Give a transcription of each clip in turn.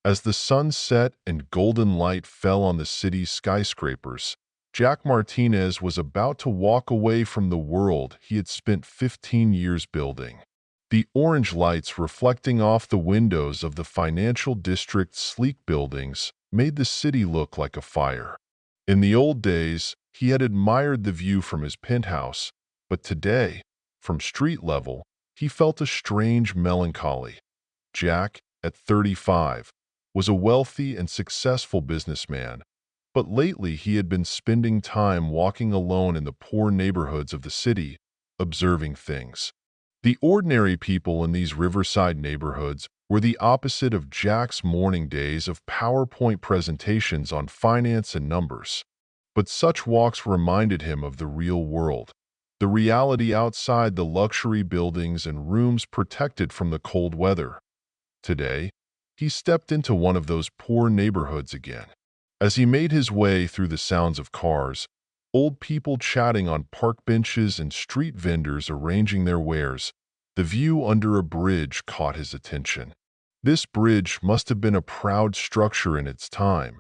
As the sun set and golden light fell on the city's skyscrapers, Jack Martinez was about to walk away from the world he had spent 15 years building. The orange lights reflecting off the windows of the financial district's sleek buildings made the city look like a fire. In the old days, he had admired the view from his penthouse, but today, from street level, he felt a strange melancholy. Jack, at 35, was a wealthy and successful businessman, but lately he had been spending time walking alone in the poor neighborhoods of the city, observing things. The ordinary people in these riverside neighborhoods were the opposite of Jack's morning days of PowerPoint presentations on finance and numbers. But such walks reminded him of the real world, the reality outside the luxury buildings and rooms protected from the cold weather. Today, he stepped into one of those poor neighborhoods again. As he made his way through the sounds of cars, old people chatting on park benches and street vendors arranging their wares, the view under a bridge caught his attention. This bridge must have been a proud structure in its time,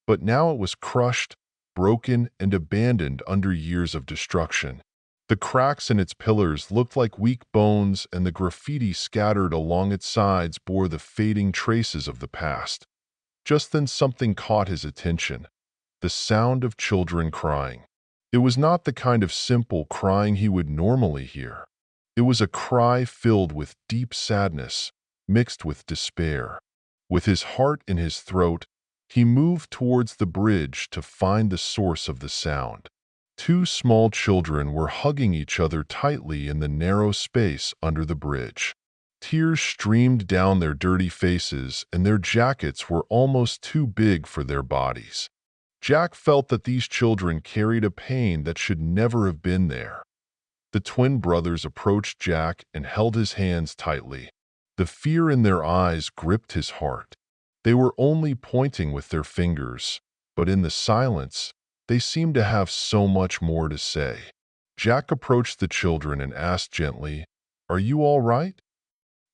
but now it was crushed, broken, and abandoned under years of destruction. The cracks in its pillars looked like weak bones, and the graffiti scattered along its sides bore the fading traces of the past. Just then something caught his attention: the sound of children crying. It was not the kind of simple crying he would normally hear. It was a cry filled with deep sadness, mixed with despair. With his heart in his throat, he moved towards the bridge to find the source of the sound. Two small children were hugging each other tightly in the narrow space under the bridge. Tears streamed down their dirty faces, and their jackets were almost too big for their bodies. Jack felt that these children carried a pain that should never have been there. The twin brothers approached Jack and held his hands tightly. The fear in their eyes gripped his heart. They were only pointing with their fingers, but in the silence, they seemed to have so much more to say. Jack approached the children and asked gently, "Are you all right?"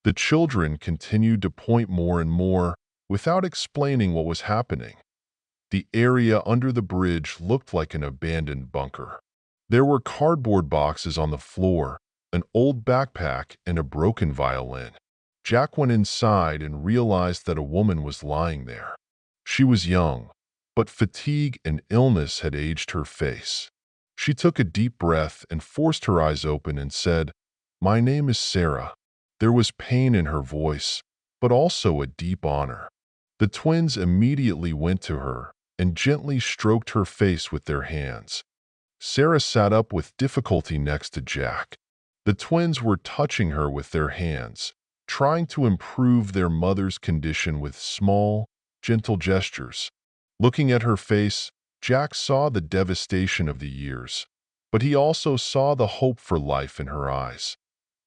The children continued to point more and more, without explaining what was happening. The area under the bridge looked like an abandoned bunker. There were cardboard boxes on the floor, an old backpack, and a broken violin. Jack went inside and realized that a woman was lying there. She was young, but fatigue and illness had aged her face. She took a deep breath and forced her eyes open and said, "My name is Sarah." There was pain in her voice, but also a deep honor. The twins immediately went to her and gently stroked her face with their hands. Sarah sat up with difficulty next to Jack. The twins were touching her with their hands, trying to improve their mother's condition with small, gentle gestures. Looking at her face, Jack saw the devastation of the years, but he also saw the hope for life in her eyes.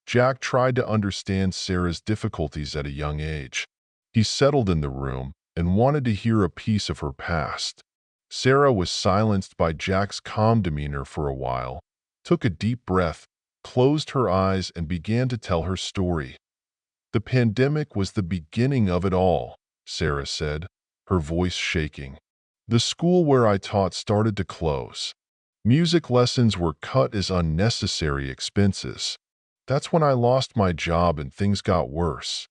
Jack tried to understand Sarah's difficulties at a young age. He settled in the room and wanted to hear a piece of her past. Sarah was silenced by Jack's calm demeanor for a while, took a deep breath, closed her eyes, and began to tell her story. "The pandemic was the beginning of it all," Sarah said, her voice shaking. "The school where I taught started to close. Music lessons were cut as unnecessary expenses. That's when I lost my job and things got worse.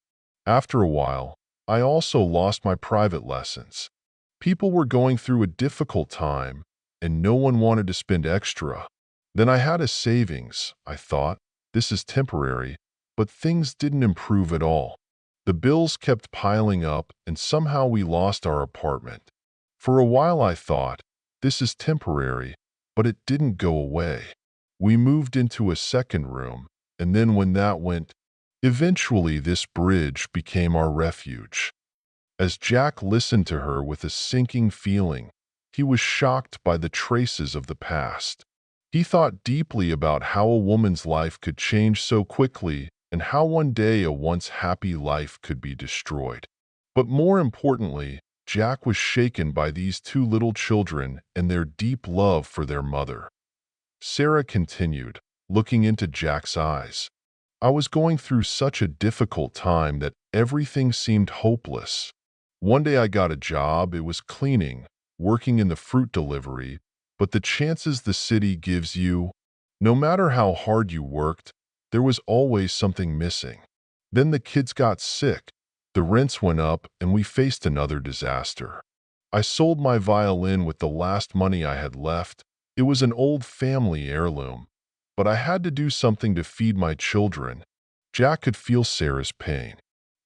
After a while, I also lost my private lessons. People were going through a difficult time, and no one wanted to spend extra. Then I had a savings. I thought, this is temporary, but things didn't improve at all. The bills kept piling up, and somehow we lost our apartment. For a while I thought, this is temporary, but it didn't go away. We moved into a second room, and then when that went, eventually this bridge became our refuge." As Jack listened to her with a sinking feeling, he was shocked by the traces of the past. He thought deeply about how a woman's life could change so quickly and how one day a once happy life could be destroyed. But more importantly, Jack was shaken by these two little children and their deep love for their mother. Sarah continued, looking into Jack's eyes. "I was going through such a difficult time that everything seemed hopeless. One day I got a job. It was cleaning, working in the fruit delivery, but the chances the city gives you, no matter how hard you worked, there was always something missing. Then the kids got sick, the rents went up, and we faced another disaster. I sold my violin with the last money I had left. It was an old family heirloom, but I had to do something to feed my children. Jack could feel Sarah's pain.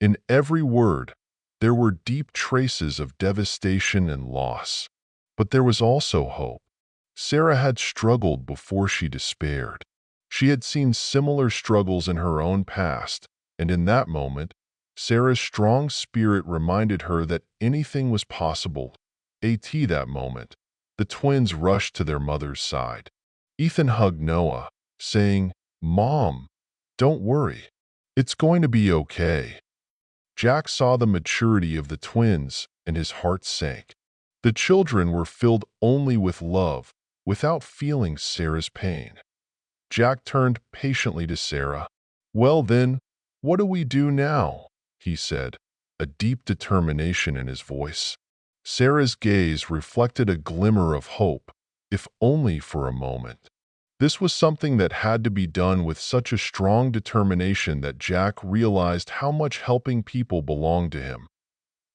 In every word, there were deep traces of devastation and loss. But there was also hope. Sarah had struggled before she despaired. She had seen similar struggles in her own past, and in that moment, Sarah's strong spirit reminded her that anything was possible. That moment, the twins rushed to their mother's side. Ethan hugged Noah, saying, "Mom, don't worry. It's going to be okay." Jack saw the maturity of the twins, and his heart sank. The children were filled only with love, without feeling Sarah's pain. Jack turned patiently to Sarah. "Well then, what do we do now?" he said, a deep determination in his voice. Sarah's gaze reflected a glimmer of hope, if only for a moment. This was something that had to be done with such a strong determination that Jack realized how much helping people belonged to him.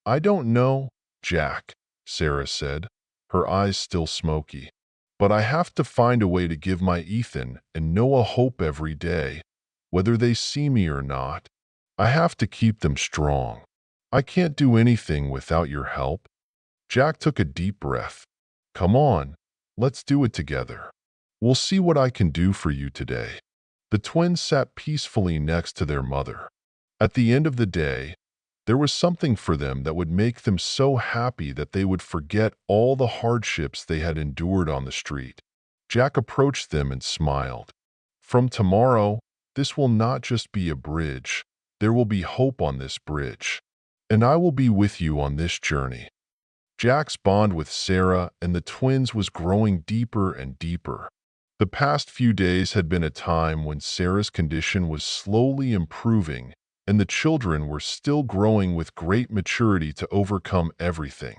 "I don't know, Jack," Sarah said, her eyes still smoky. "But I have to find a way to give my Ethan and Noah hope every day, whether they see me or not. I have to keep them strong. I can't do anything without your help." Jack took a deep breath. "Come on, let's do it together. We'll see what I can do for you today." The twins sat peacefully next to their mother. At the end of the day, there was something for them that would make them so happy that they would forget all the hardships they had endured on the street. Jack approached them and smiled. "From tomorrow, this will not just be a bridge. There will be hope on this bridge. And I will be with you on this journey." Jack's bond with Sarah and the twins was growing deeper and deeper. The past few days had been a time when Sarah's condition was slowly improving, and the children were still growing with great maturity to overcome everything.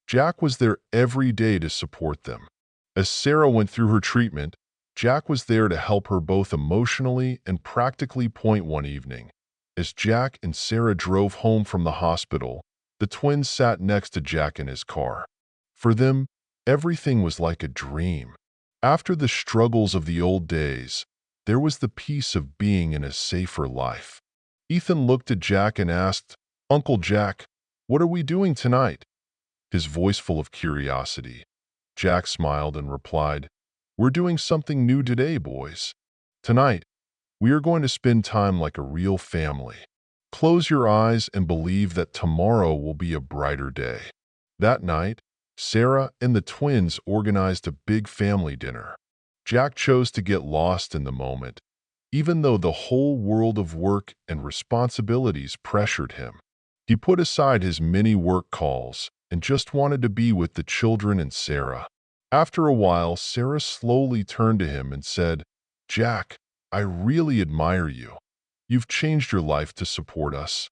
Jack was there every day to support them. As Sarah went through her treatment, Jack was there to help her both emotionally and practically. One evening, as Jack and Sarah drove home from the hospital, the twins sat next to Jack in his car. For them, everything was like a dream. After the struggles of the old days, there was the peace of being in a safer life. Ethan looked at Jack and asked, "Uncle Jack, what are we doing tonight?" His voice full of curiosity. Jack smiled and replied, "We're doing something new today, boys. Tonight, we are going to spend time like a real family. Close your eyes and believe that tomorrow will be a brighter day." That night, Sarah and the twins organized a big family dinner. Jack chose to get lost in the moment, even though the whole world of work and responsibilities pressured him. He put aside his many work calls and just wanted to be with the children and Sarah. After a while, Sarah slowly turned to him and said, "Jack, I really admire you. You've changed your life to support us."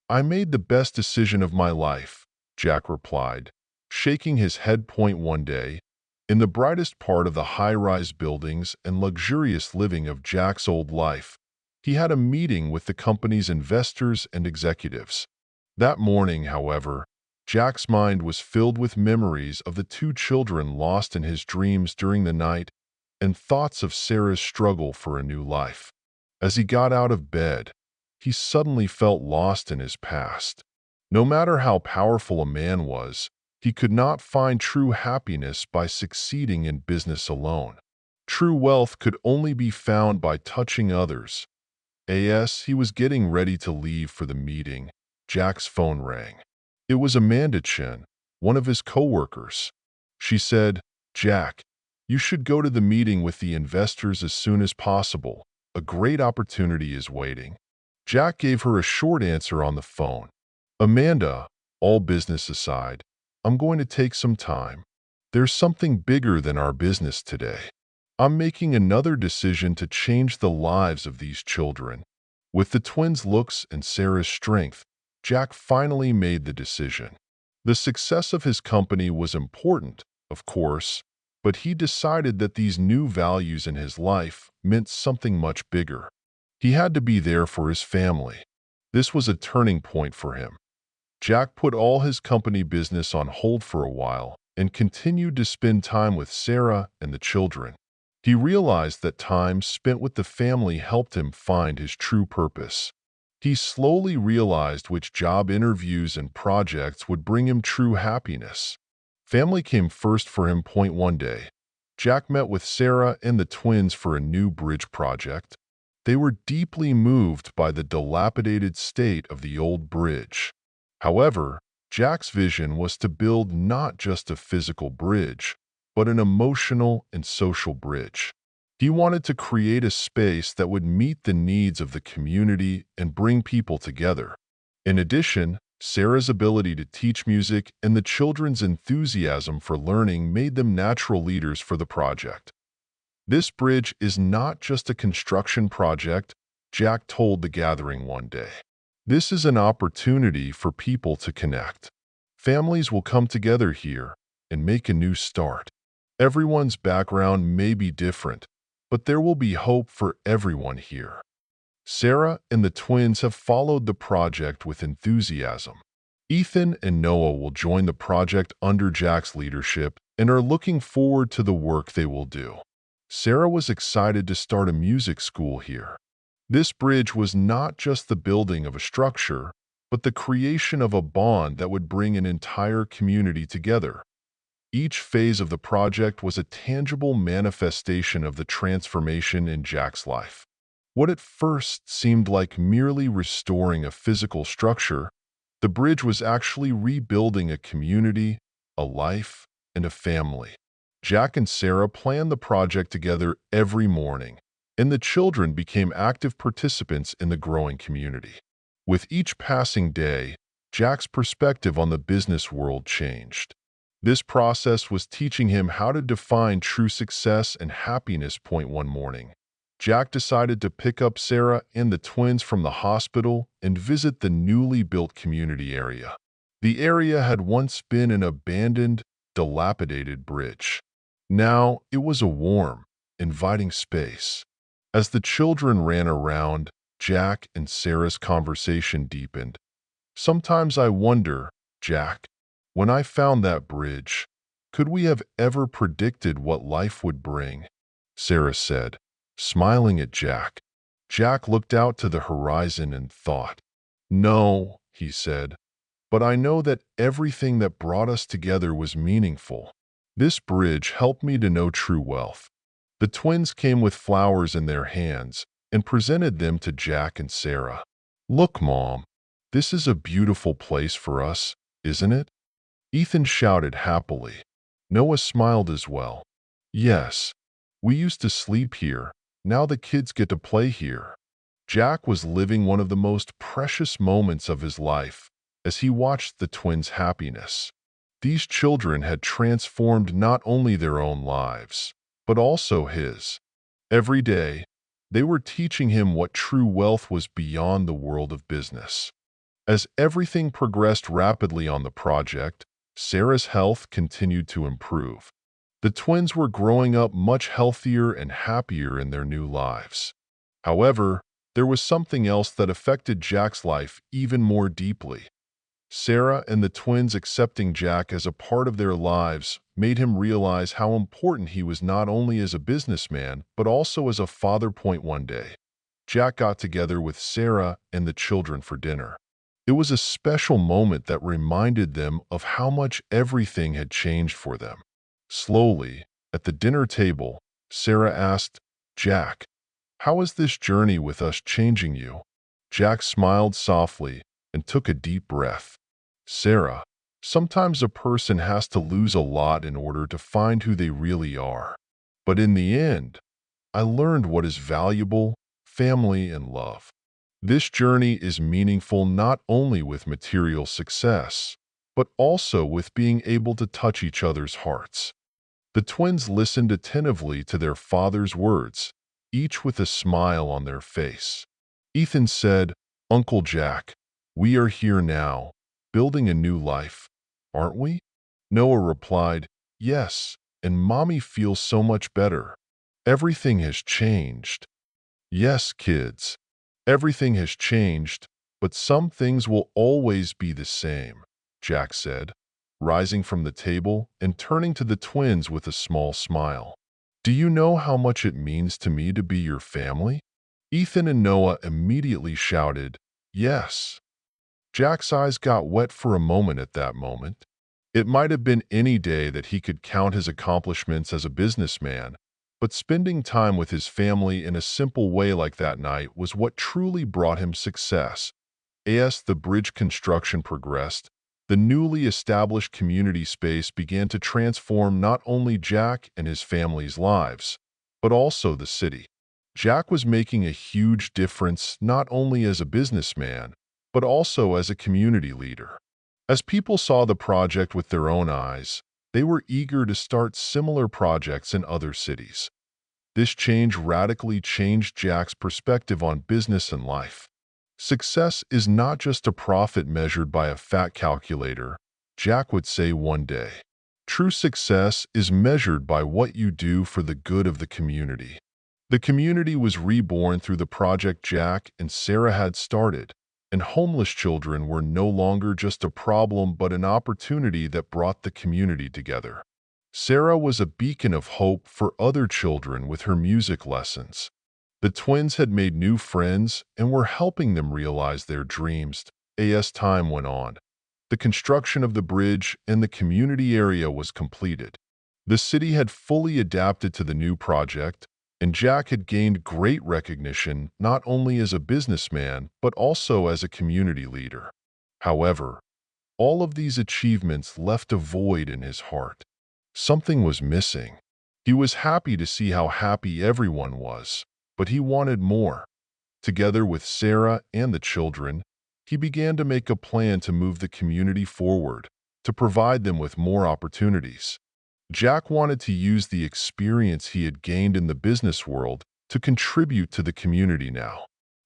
"I made the best decision of my life," Jack replied, shaking his head. One day, in the brightest part of the high-rise buildings and luxurious living of Jack's old life, he had a meeting with the company's investors and executives. That morning, however, Jack's mind was filled with memories of the two children lost in his dreams during the night and thoughts of Sarah's struggle for a new life. As he got out of bed, he suddenly felt lost in his past. No matter how powerful a man was, he could not find true happiness by succeeding in business alone. True wealth could only be found by touching others. As he was getting ready to leave for the meeting, Jack's phone rang. It was Amanda Chen, one of his co-workers. She said, "Jack, you should go to the meeting with the investors as soon as possible. A great opportunity is waiting." Jack gave her a short answer on the phone. "Amanda, all business aside, I'm going to take some time. There's something bigger than our business today. I'm making another decision to change the lives of these children." With the twins' looks and Sarah's strength, Jack finally made the decision. The success of his company was important, of course, but he decided that these new values in his life meant something much bigger. He had to be there for his family. This was a turning point for him. Jack put all his company business on hold for a while and continued to spend time with Sarah and the children. He realized that time spent with the family helped him find his true purpose. He slowly realized which job interviews and projects would bring him true happiness. Family came first for him. One day, Jack met with Sarah and the twins for a new bridge project. They were deeply moved by the dilapidated state of the old bridge. However, Jack's vision was to build not just a physical bridge, but an emotional and social bridge. He wanted to create a space that would meet the needs of the community and bring people together. In addition, Sarah's ability to teach music and the children's enthusiasm for learning made them natural leaders for the project. "This bridge is not just a construction project," Jack told the gathering one day. "This is an opportunity for people to connect. Families will come together here and make a new start. Everyone's background may be different, but there will be hope for everyone here." Sarah and the twins have followed the project with enthusiasm. Ethan and Noah will join the project under Jack's leadership and are looking forward to the work they will do. Sarah was excited to start a music school here. This bridge was not just the building of a structure, but the creation of a bond that would bring an entire community together. Each phase of the project was a tangible manifestation of the transformation in Jack's life. What at first seemed like merely restoring a physical structure, the bridge was actually rebuilding a community, a life, and a family. Jack and Sarah planned the project together every morning, and the children became active participants in the growing community. With each passing day, Jack's perspective on the business world changed. This process was teaching him how to define true success and happiness. One morning, Jack decided to pick up Sarah and the twins from the hospital and visit the newly built community area. The area had once been an abandoned, dilapidated bridge. Now it was a warm, inviting space. As the children ran around, Jack and Sarah's conversation deepened. "Sometimes I wonder, Jack, when I found that bridge, could we have ever predicted what life would bring?" Sarah said, smiling at Jack. Jack looked out to the horizon and thought. "No," he said, "but I know that everything that brought us together was meaningful. This bridge helped me to know true wealth." The twins came with flowers in their hands and presented them to Jack and Sarah. "Look, Mom, this is a beautiful place for us, isn't it?" Ethan shouted happily. Noah smiled as well. "Yes, we used to sleep here. Now the kids get to play here." Jack was living one of the most precious moments of his life as he watched the twins' happiness. These children had transformed not only their own lives, but also his. Every day, they were teaching him what true wealth was beyond the world of business. As everything progressed rapidly on the project, Sarah's health continued to improve. The twins were growing up much healthier and happier in their new lives. However, there was something else that affected Jack's life even more deeply. Sarah and the twins accepting Jack as a part of their lives made him realize how important he was not only as a businessman, but also as a father. One day, Jack got together with Sarah and the children for dinner. It was a special moment that reminded them of how much everything had changed for them. Slowly, at the dinner table, Sarah asked, "Jack, how is this journey with us changing you?" Jack smiled softly and took a deep breath. "Sarah, sometimes a person has to lose a lot in order to find who they really are. But in the end, I learned what is valuable: family and love. This journey is meaningful not only with material success, but also with being able to touch each other's hearts." The twins listened attentively to their father's words, each with a smile on their face. Ethan said, "Uncle Jack, we are here now, building a new life. aren't we? Noah replied, yes, and Mommy feels so much better. Everything has changed. Yes, kids, everything has changed, but some things will always be the same, Jack said, rising from the table and turning to the twins with a small smile. Do you know how much it means to me to be your family? Ethan and Noah immediately shouted, yes. Jack's eyes got wet for a moment at that moment. It might have been any day that he could count his accomplishments as a businessman, but spending time with his family in a simple way like that night was what truly brought him success. As the bridge construction progressed, the newly established community space began to transform not only Jack and his family's lives, but also the city. Jack was making a huge difference not only as a businessman, but also as a community leader. As people saw the project with their own eyes, they were eager to start similar projects in other cities. This change radically changed Jack's perspective on business and life. Success is not just a profit measured by a fat calculator, Jack would say one day. True success is measured by what you do for the good of the community. The community was reborn through the project Jack and Sarah had started, and homeless children were no longer just a problem but an opportunity that brought the community together. Sarah was a beacon of hope for other children with her music lessons. The twins had made new friends and were helping them realize their dreams. As time went on, the construction of the bridge and the community area was completed. The city had fully adapted to the new project, and Jack had gained great recognition not only as a businessman but also as a community leader. However, all of these achievements left a void in his heart. Something was missing. He was happy to see how happy everyone was, but he wanted more. Together with Sarah and the children, he began to make a plan to move the community forward, to provide them with more opportunities. Jack wanted to use the experience he had gained in the business world to contribute to the community now.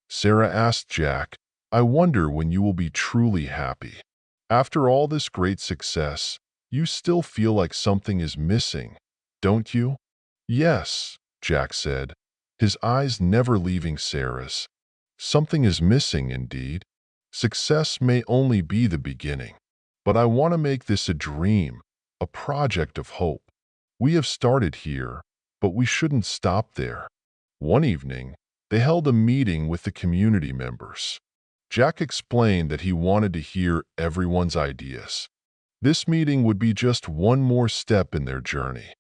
Sarah asked Jack, I wonder when you will be truly happy. After all this great success, you still feel like something is missing, don't you? Yes, Jack said, his eyes never leaving Sarah's. Something is missing indeed. Success may only be the beginning, but I want to make this a dream, a project of hope. We have started here, but we shouldn't stop there. One evening, they held a meeting with the community members. Jack explained that he wanted to hear everyone's ideas. This meeting would be just one more step in their journey.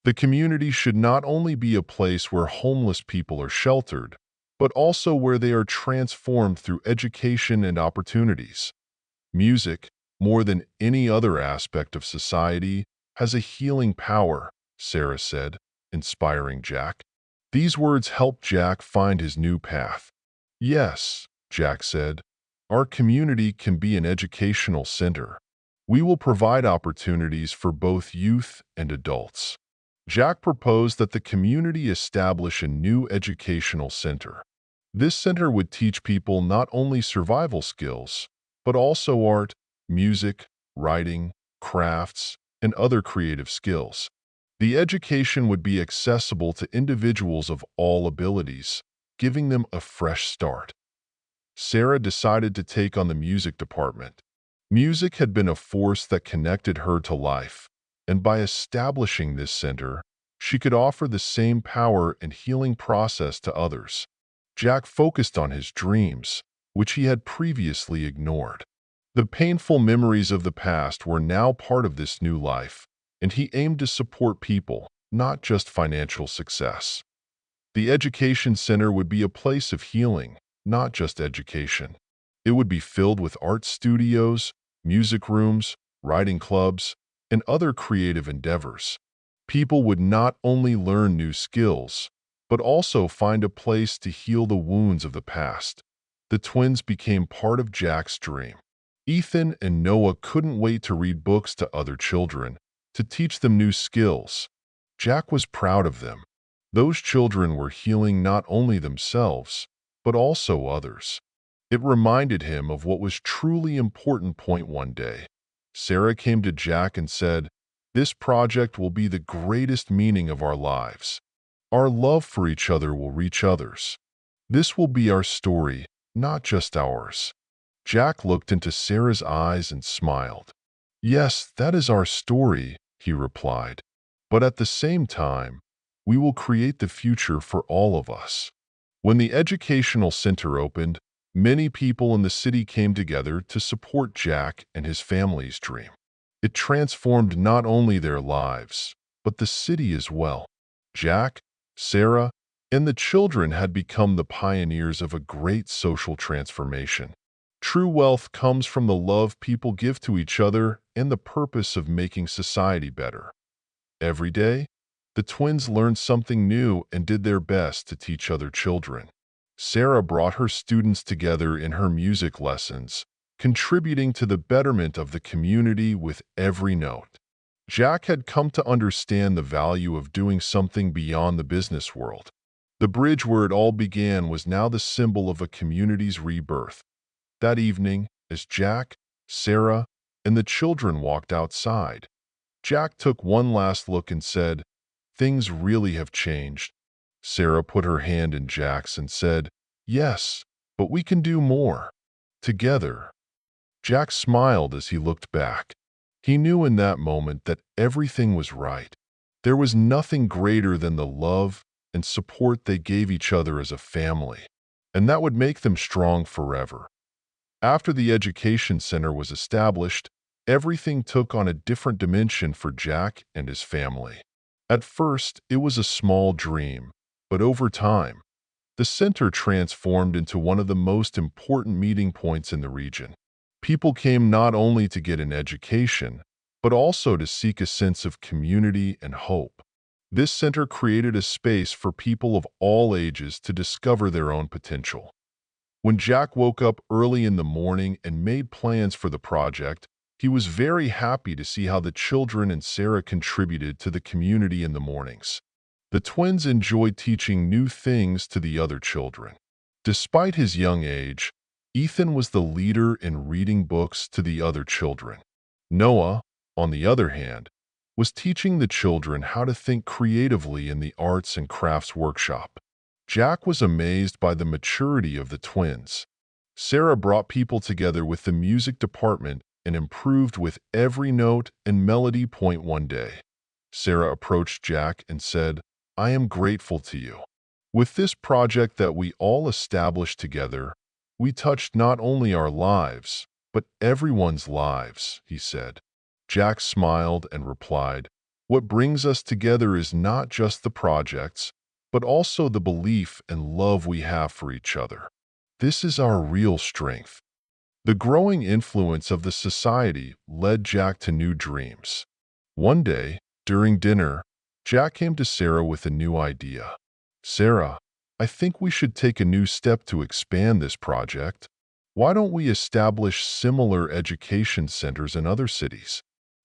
The community should not only be a place where homeless people are sheltered, but also where they are transformed through education and opportunities. Music, more than any other aspect of society, has a healing power, Sarah said, inspiring Jack. These words helped Jack find his new path. Yes, Jack said, our community can be an educational center. We will provide opportunities for both youth and adults. Jack proposed that the community establish a new educational center. This center would teach people not only survival skills, but also art, music, writing, crafts, and other creative skills. The education would be accessible to individuals of all abilities, giving them a fresh start. Sarah decided to take on the music department. Music had been a force that connected her to life, and by establishing this center, she could offer the same power and healing process to others. Jack focused on his dreams, which he had previously ignored. The painful memories of the past were now part of this new life, and he aimed to support people, not just financial success. The education center would be a place of healing, not just education. It would be filled with art studios, music rooms, writing clubs, and other creative endeavors. People would not only learn new skills, but also find a place to heal the wounds of the past. The twins became part of Jack's dream. Ethan and Noah couldn't wait to read books to other children, to teach them new skills. Jack was proud of them. Those children were healing not only themselves, but also others. It reminded him of what was truly important point one day. Sarah came to Jack and said, "This project will be the greatest meaning of our lives. Our love for each other will reach others. This will be our story, not just ours." Jack looked into Sarah's eyes and smiled. "Yes, that is our story," he replied. "But at the same time, we will create the future for all of us." When the educational center opened, many people in the city came together to support Jack and his family's dream. It transformed not only their lives, but the city as well. Jack, Sarah, and the children had become the pioneers of a great social transformation. True wealth comes from the love people give to each other and the purpose of making society better. Every day, the twins learned something new and did their best to teach other children. Sarah brought her students together in her music lessons, contributing to the betterment of the community with every note. Jack had come to understand the value of doing something beyond the business world. The bridge where it all began was now the symbol of a community's rebirth. That evening, as Jack, Sarah, and the children walked outside, Jack took one last look and said, "Things really have changed." Sarah put her hand in Jack's and said, "Yes, but we can do more. Together." Jack smiled as he looked back. He knew in that moment that everything was right. There was nothing greater than the love and support they gave each other as a family, and that would make them strong forever. After the education center was established, everything took on a different dimension for Jack and his family. At first, it was a small dream, but over time, the center transformed into one of the most important meeting points in the region. People came not only to get an education, but also to seek a sense of community and hope. This center created a space for people of all ages to discover their own potential. When Jack woke up early in the morning and made plans for the project, he was very happy to see how the children and Sarah contributed to the community in the mornings. The twins enjoyed teaching new things to the other children. Despite his young age, Ethan was the leader in reading books to the other children. Noah, on the other hand, was teaching the children how to think creatively in the arts and crafts workshop. Jack was amazed by the maturity of the twins. Sarah brought people together with the music department and improved with every note and melody point one day. Sarah approached Jack and said, "I am grateful to you. With this project that we all established together, we touched not only our lives, but everyone's lives," he said. Jack smiled and replied, "What brings us together is not just the projects, but also the belief and love we have for each other. This is our real strength." The growing influence of the society led Jack to new dreams. One day, during dinner, Jack came to Sarah with a new idea. "Sarah, I think we should take a new step to expand this project. Why don't we establish similar education centers in other cities?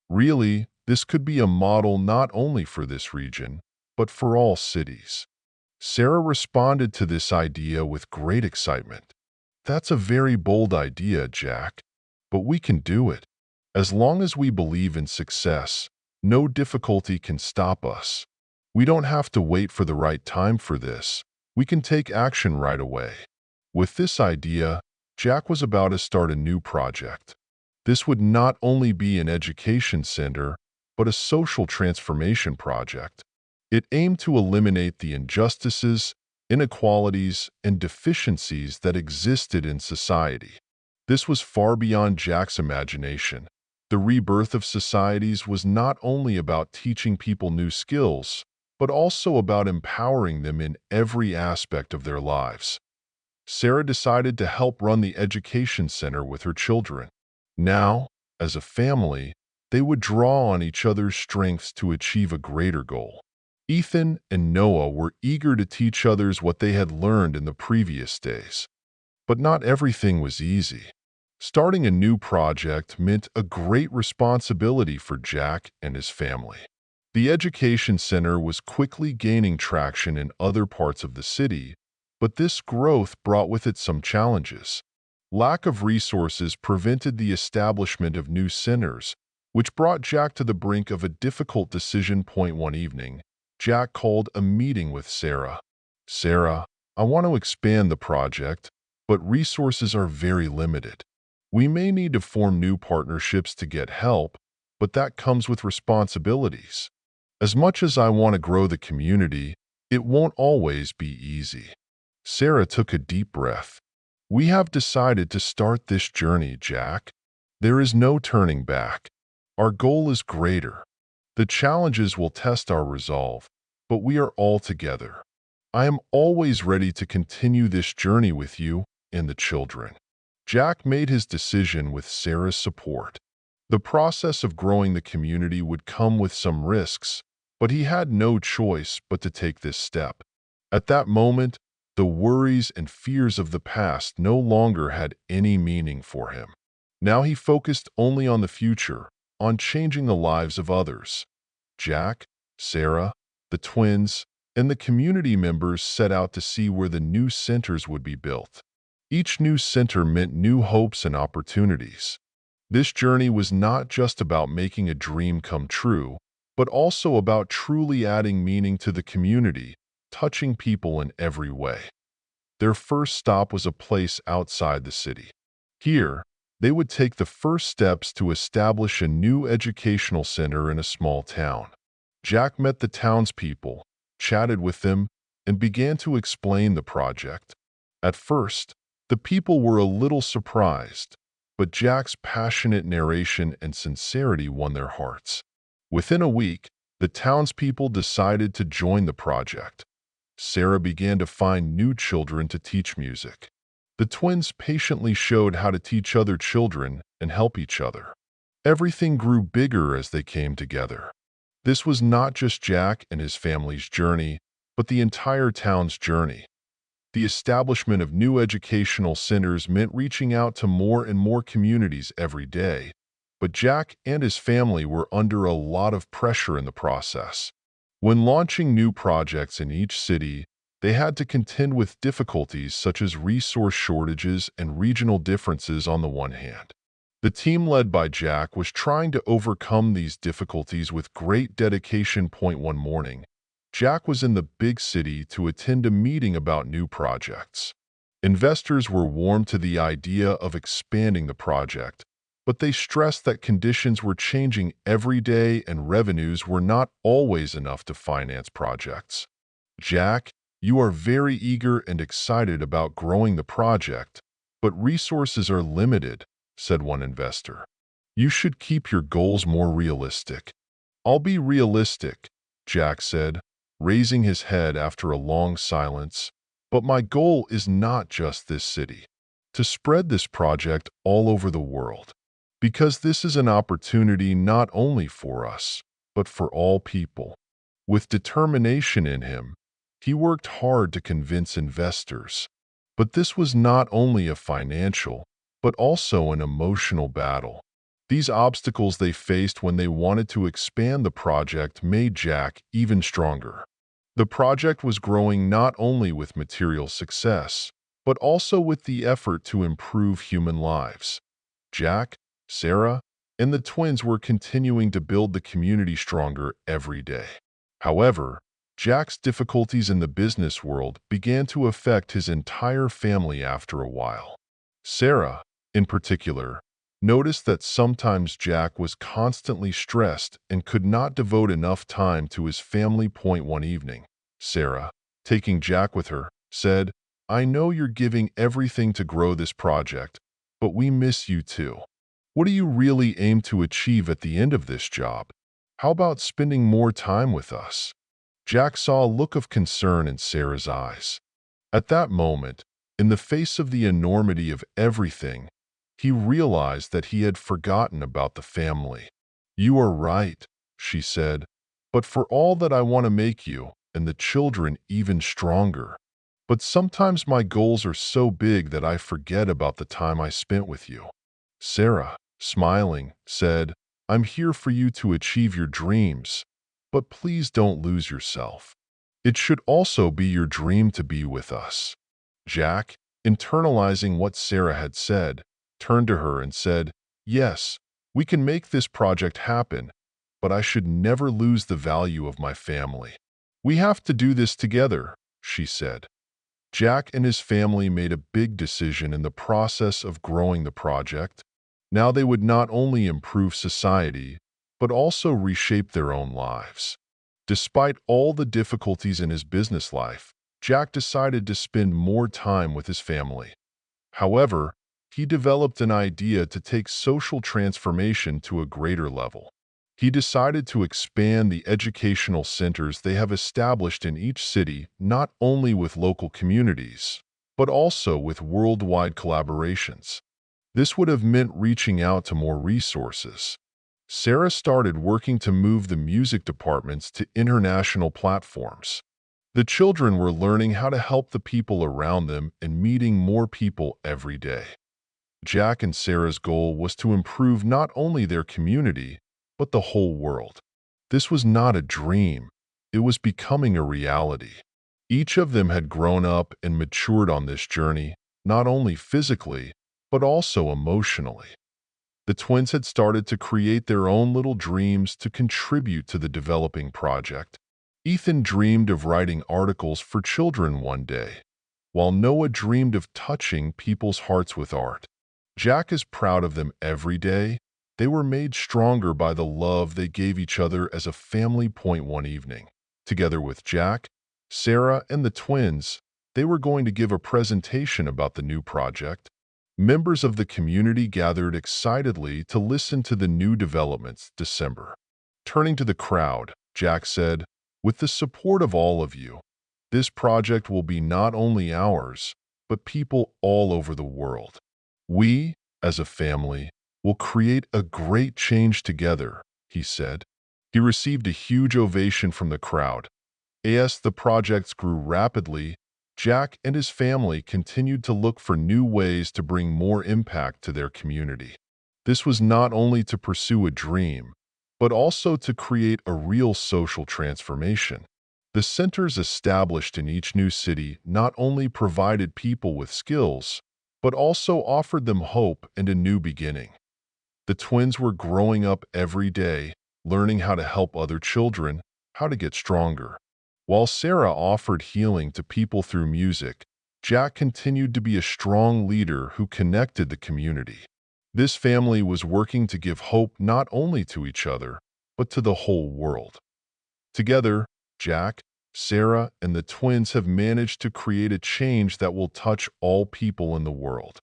Really, this could be a model not only for this region, but for all cities." Sarah responded to this idea with great excitement. "That's a very bold idea, Jack, but we can do it. As long as we believe in success, no difficulty can stop us. We don't have to wait for the right time for this. We can take action right away." With this idea, Jack was about to start a new project. This would not only be an education center, but a social transformation project. It aimed to eliminate the injustices, inequalities, and deficiencies that existed in society. This was far beyond Jack's imagination. The rebirth of societies was not only about teaching people new skills, but also about empowering them in every aspect of their lives. Sarah decided to help run the education center with her children. Now, as a family, they would draw on each other's strengths to achieve a greater goal. Ethan and Noah were eager to teach others what they had learned in the previous days. But not everything was easy. Starting a new project meant a great responsibility for Jack and his family. The education center was quickly gaining traction in other parts of the city, but this growth brought with it some challenges. Lack of resources prevented the establishment of new centers, which brought Jack to the brink of a difficult decision point one evening. Jack called a meeting with Sarah. Sarah, I want to expand the project, but resources are very limited. We may need to form new partnerships to get help, but that comes with responsibilities. As much as I want to grow the community, it won't always be easy. Sarah took a deep breath. We have decided to start this journey, Jack. There is no turning back. Our goal is greater. The challenges will test our resolve, but we are all together. I am always ready to continue this journey with you and the children. Jack made his decision with Sarah's support. The process of growing the community would come with some risks, but he had no choice but to take this step. At that moment, the worries and fears of the past no longer had any meaning for him. Now he focused only on the future, on changing the lives of others. Jack, Sarah, the twins, and the community members set out to see where the new centers would be built. Each new center meant new hopes and opportunities. This journey was not just about making a dream come true, but also about truly adding meaning to the community, touching people in every way. Their first stop was a place outside the city. Here, they would take the first steps to establish a new educational center in a small town. Jack met the townspeople, chatted with them, and began to explain the project. At first, the people were a little surprised, but Jack's passionate narration and sincerity won their hearts. Within a week, the townspeople decided to join the project. Sarah began to find new children to teach music. The twins patiently showed how to teach other children and help each other. Everything grew bigger as they came together. This was not just Jack and his family's journey, but the entire town's journey. The establishment of new educational centers meant reaching out to more and more communities every day, but Jack and his family were under a lot of pressure in the process. When launching new projects in each city, they had to contend with difficulties such as resource shortages and regional differences on the one hand. The team led by Jack was trying to overcome these difficulties with great dedication. One morning, Jack was in the big city to attend a meeting about new projects. Investors were warm to the idea of expanding the project, but they stressed that conditions were changing every day and revenues were not always enough to finance projects. Jack, you are very eager and excited about growing the project, but resources are limited, said one investor. You should keep your goals more realistic. I'll be realistic, Jack said, raising his head after a long silence. But my goal is not just this city. To spread this project all over the world. Because this is an opportunity not only for us, but for all people. With determination in him, he worked hard to convince investors. But this was not only a financial, but also an emotional battle. These obstacles they faced when they wanted to expand the project made Jack even stronger. The project was growing not only with material success, but also with the effort to improve human lives. Jack, Sarah, and the twins were continuing to build the community stronger every day. However, Jack's difficulties in the business world began to affect his entire family after a while. Sarah, in particular, noticed that sometimes Jack was constantly stressed and could not devote enough time to his family. One evening, Sarah, taking Jack with her, said, I know you're giving everything to grow this project, but we miss you too. What do you really aim to achieve at the end of this job? How about spending more time with us? Jack saw a look of concern in Sarah's eyes. At that moment, in the face of the enormity of everything, he realized that he had forgotten about the family. You are right, she said, but for all that I want to make you and the children even stronger. But sometimes my goals are so big that I forget about the time I spent with you. Sarah, smiling, said, I'm here for you to achieve your dreams, but please don't lose yourself. It should also be your dream to be with us. Jack, Internalizing what Sarah had said, turned to her and said, "Yes, we can make this project happen, but I should never lose the value of my family. We have to do this together," she said. Jack and his family made a big decision in the process of growing the project. Now they would not only improve society, but also reshape their own lives. Despite all the difficulties in his business life, Jack decided to spend more time with his family. However, he developed an idea to take social transformation to a greater level. He decided to expand the educational centers they have established in each city, not only with local communities, but also with worldwide collaborations. This would have meant reaching out to more resources. Sarah started working to move the music departments to international platforms. The children were learning how to help the people around them and meeting more people every day. Jack and Sarah's goal was to improve not only their community, but the whole world. This was not a dream, it was becoming a reality. Each of them had grown up and matured on this journey, not only physically, but also emotionally. The twins had started to create their own little dreams to contribute to the developing project. Ethan dreamed of writing articles for children one day, while Noah dreamed of touching people's hearts with art. Jack is proud of them every day. They were made stronger by the love they gave each other as a family. One evening, together with Jack, Sarah, and the twins, they were going to give a presentation about the new project. Members of the community gathered excitedly to listen to the new developments. December. Turning to the crowd, Jack said, "With the support of all of you, this project will be not only ours, but people all over the world. We, as a family, will create a great change together," he said. He received a huge ovation from the crowd. As the projects grew rapidly, Jack and his family continued to look for new ways to bring more impact to their community. This was not only to pursue a dream, but also to create a real social transformation. The centers established in each new city not only provided people with skills, but also offered them hope and a new beginning. The twins were growing up every day, learning how to help other children, how to get stronger. While Sarah offered healing to people through music, Jack continued to be a strong leader who connected the community. This family was working to give hope not only to each other, but to the whole world. Together, Jack, Sarah, and the twins have managed to create a change that will touch all people in the world.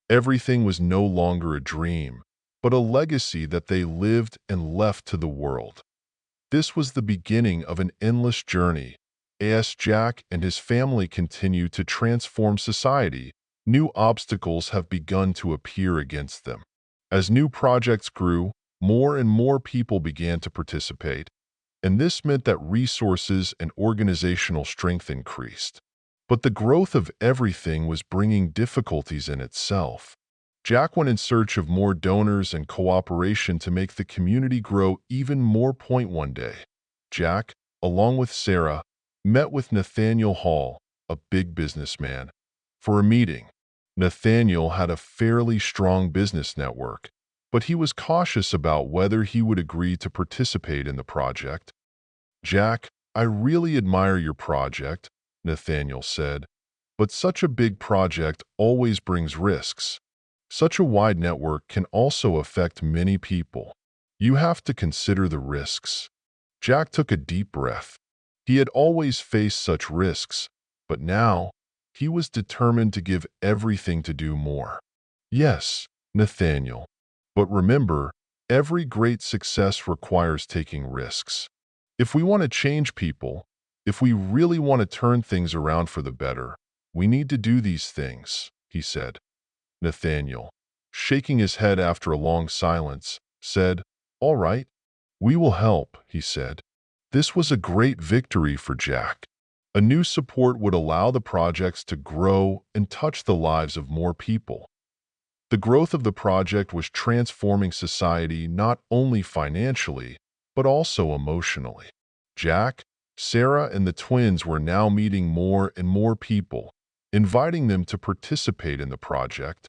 Everything was no longer a dream, but a legacy that they lived and left to the world. This was the beginning of an endless journey. As Jack and his family continue to transform society, new obstacles have begun to appear against them. As new projects grew, more and more people began to participate, and this meant that resources and organizational strength increased. But the growth of everything was bringing difficulties in itself. Jack went in search of more donors and cooperation to make the community grow even more. One day, Jack, along with Sarah, met with Nathaniel Hall, a big businessman, for a meeting. Nathaniel had a fairly strong business network, but he was cautious about whether he would agree to participate in the project. "Jack, I really admire your project," Nathaniel said, "but such a big project always brings risks. Such a wide network can also affect many people. You have to consider the risks." Jack took a deep breath. He had always faced such risks, but now he was determined to give everything to do more. "Yes, Nathaniel, but remember, every great success requires taking risks. If we want to change people, if we really want to turn things around for the better, we need to do these things," he said. Nathaniel, shaking his head after a long silence, said, "All right, we will help," he said. This was a great victory for Jack. A new support would allow the projects to grow and touch the lives of more people. The growth of the project was transforming society not only financially, but also emotionally. Jack, Sarah, and the twins were now meeting more and more people, inviting them to participate in the project.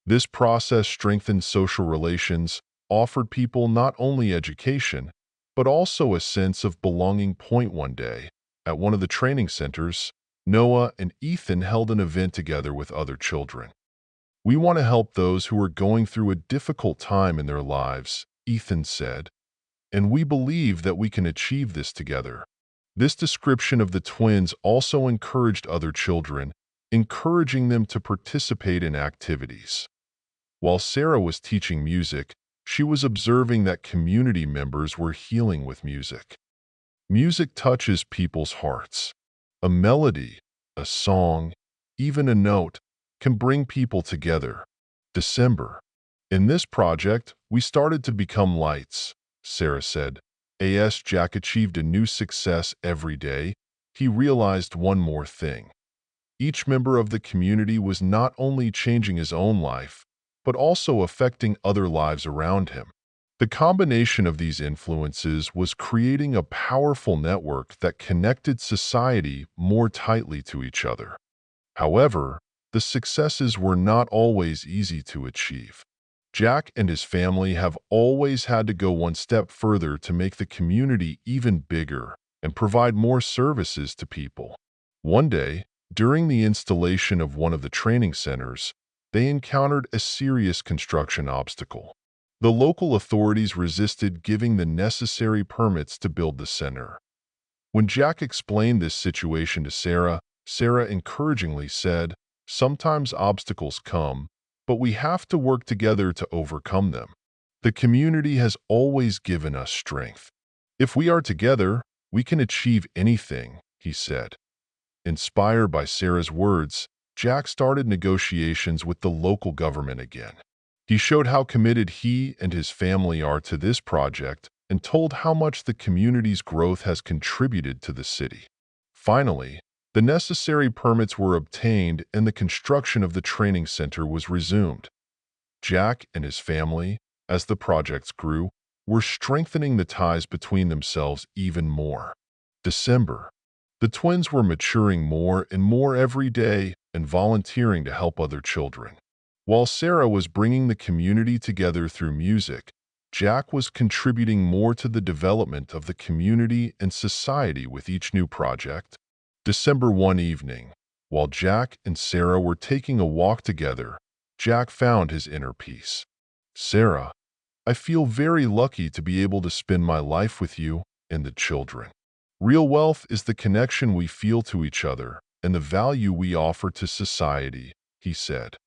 This process strengthened social relations, offered people not only education, but also a sense of belonging. One day, at one of the training centers, Noah and Ethan held an event together with other children. "We want to help those who are going through a difficult time in their lives," Ethan said, "and we believe that we can achieve this together." This description of the twins also encouraged other children, encouraging them to participate in activities. While Sarah was teaching music, she was observing that community members were healing with music. Music touches people's hearts. A melody, a song, even a note can bring people together. December. "In this project, we started to become lights," Sarah said. As Jack achieved a new success every day, he realized one more thing. Each member of the community was not only changing his own life, but also affecting other lives around him. The combination of these influences was creating a powerful network that connected society more tightly to each other. However, the successes were not always easy to achieve. Jack and his family have always had to go one step further to make the community even bigger and provide more services to people. One day, during the installation of one of the training centers, they encountered a serious construction obstacle. The local authorities resisted giving the necessary permits to build the center. When Jack explained this situation to Sarah, Sarah encouragingly said, "Sometimes obstacles come, but we have to work together to overcome them. The community has always given us strength. If we are together, we can achieve anything," he said. Inspired by Sarah's words, Jack started negotiations with the local government again. He showed how committed he and his family are to this project and told how much the community's growth has contributed to the city. Finally, the necessary permits were obtained and the construction of the training center was resumed. Jack and his family, as the projects grew, were strengthening the ties between themselves even more. December. The twins were maturing more and more every day and volunteering to help other children. While Sarah was bringing the community together through music, Jack was contributing more to the development of the community and society with each new project. December one evening, while Jack and Sarah were taking a walk together, Jack found his inner peace. "Sarah, I feel very lucky to be able to spend my life with you and the children. Real wealth is the connection we feel to each other and the value we offer to society," he said.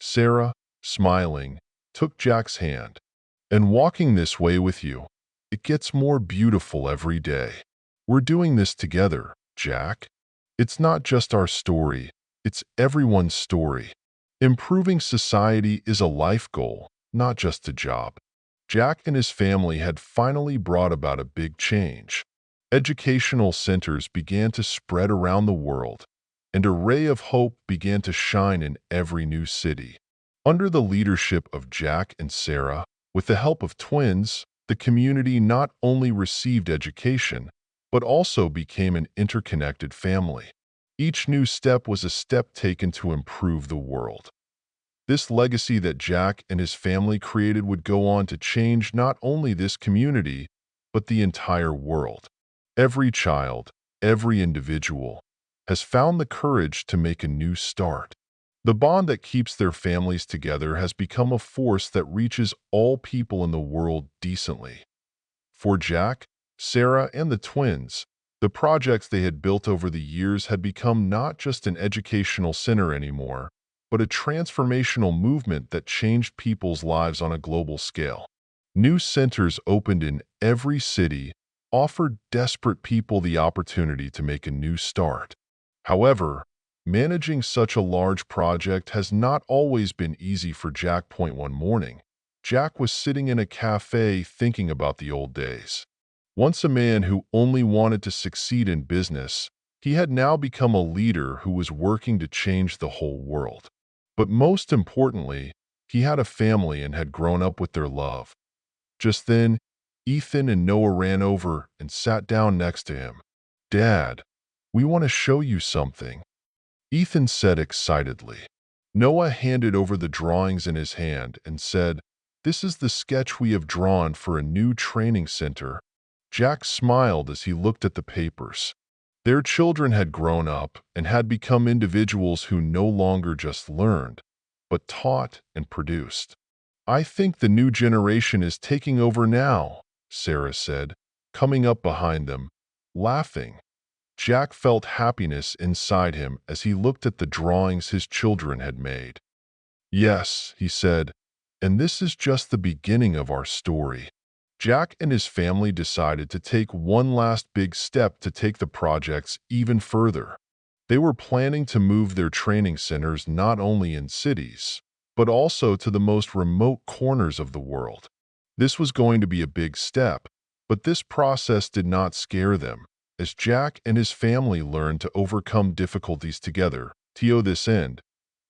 Sarah, smiling, took Jack's hand. "And walking this way with you, it gets more beautiful every day. We're doing this together, Jack. It's not just our story, it's everyone's story. Improving society is a life goal, not just a job." Jack and his family had finally brought about a big change. Educational centers began to spread around the world, and a ray of hope began to shine in every new city. Under the leadership of Jack and Sarah, with the help of twins, the community not only received education, but also became an interconnected family. Each new step was a step taken to improve the world. This legacy that Jack and his family created would go on to change not only this community, but the entire world. Every child, every individual, has found the courage to make a new start. The bond that keeps their families together has become a force that reaches all people in the world decently. For Jack, Sarah, and the twins, the projects they had built over the years had become not just an educational center anymore, but a transformational movement that changed people's lives on a global scale. New centers opened in every city, offered desperate people the opportunity to make a new start. However, managing such a large project has not always been easy for Jack. One morning, Jack was sitting in a cafe thinking about the old days. Once a man who only wanted to succeed in business, he had now become a leader who was working to change the whole world. But most importantly, he had a family and had grown up with their love. Just then, Ethan and Noah ran over and sat down next to him. "Dad, we want to show you something." Ethan said excitedly. Noah handed over the drawings in his hand and said, "This is the sketch we have drawn for a new training center." Jack smiled as he looked at the papers. Their children had grown up and had become individuals who no longer just learned, but taught and produced. "I think the new generation is taking over now," Sarah said, coming up behind them, laughing. Jack felt happiness inside him as he looked at the drawings his children had made. "Yes," he said, "and this is just the beginning of our story." Jack and his family decided to take one last big step to take the projects even further. They were planning to move their training centers not only in cities, but also to the most remote corners of the world. This was going to be a big step, but this process did not scare them, as Jack and his family learned to overcome difficulties together. To this end,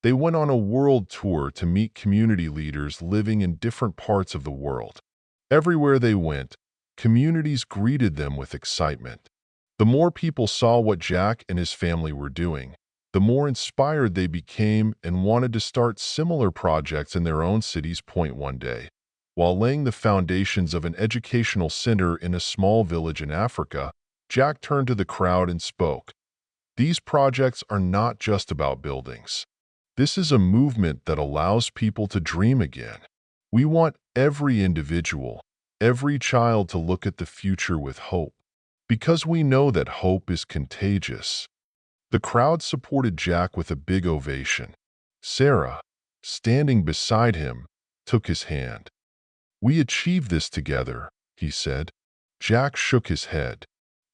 they went on a world tour to meet community leaders living in different parts of the world. Everywhere they went, communities greeted them with excitement. The more people saw what Jack and his family were doing, the more inspired they became and wanted to start similar projects in their own cities. One day, while laying the foundations of an educational center in a small village in Africa, Jack turned to the crowd and spoke. "These projects are not just about buildings. This is a movement that allows people to dream again. We want every individual, every child to look at the future with hope, because we know that hope is contagious." The crowd supported Jack with a big ovation. Sarah, standing beside him, took his hand. "We achieved this together," he said. Jack shook his head.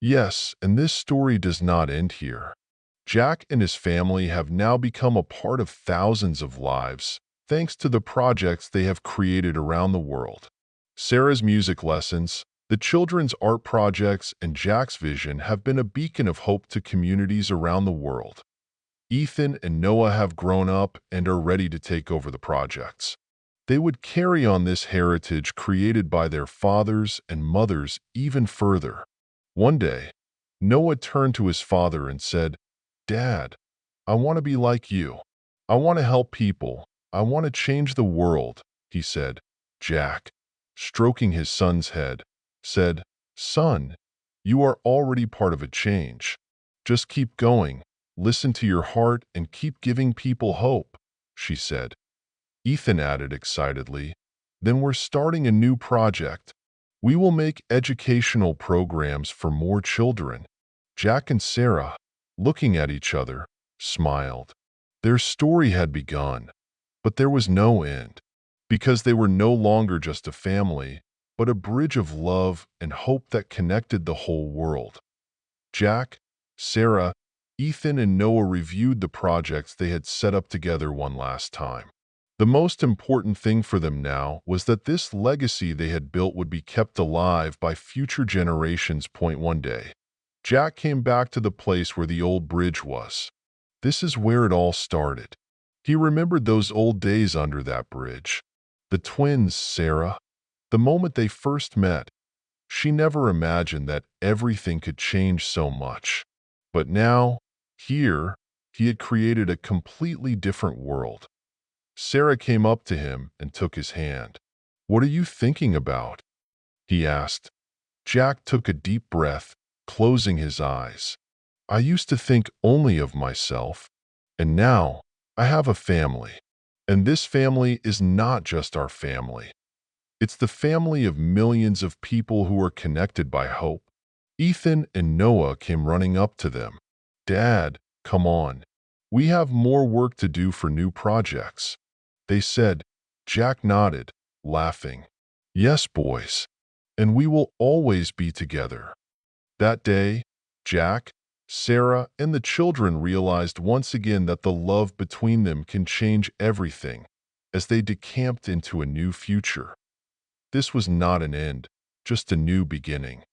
"Yes, and this story does not end here. Jack and his family have now become a part of thousands of lives, thanks to the projects they have created around the world. Sarah's music lessons, the children's art projects, and Jack's vision have been a beacon of hope to communities around the world. Ethan and Noah have grown up and are ready to take over the projects. They would carry on this heritage created by their fathers and mothers even further. One day, Noah turned to his father and said, "Dad, I want to be like you. I want to help people. I want to change the world," he said. Jack, stroking his son's head, said, "Son, you are already part of a change. Just keep going, listen to your heart, and keep giving people hope," she said. Ethan added excitedly, "Then we're starting a new project. We will make educational programs for more children." Jack and Sarah, looking at each other, smiled. Their story had begun, but there was no end, because they were no longer just a family, but a bridge of love and hope that connected the whole world. Jack, Sarah, Ethan, and Noah reviewed the projects they had set up together one last time. The most important thing for them now was that this legacy they had built would be kept alive by future generations. One day, Jack came back to the place where the old bridge was. This is where it all started. He remembered those old days under that bridge. The twins, Sarah, the moment they first met. She never imagined that everything could change so much. But now, here, he had created a completely different world. Sarah came up to him and took his hand. "What are you thinking about?" he asked. Jack took a deep breath, closing his eyes. "I used to think only of myself, and now I have a family. And this family is not just our family. It's the family of millions of people who are connected by hope." Ethan and Noah came running up to them. "Dad, come on. We have more work to do for new projects," they said. Jack nodded, laughing. "Yes, boys. And we will always be together." That day, Jack, Sarah, and the children realized once again that the love between them can change everything as they decamped into a new future. This was not an end, just a new beginning.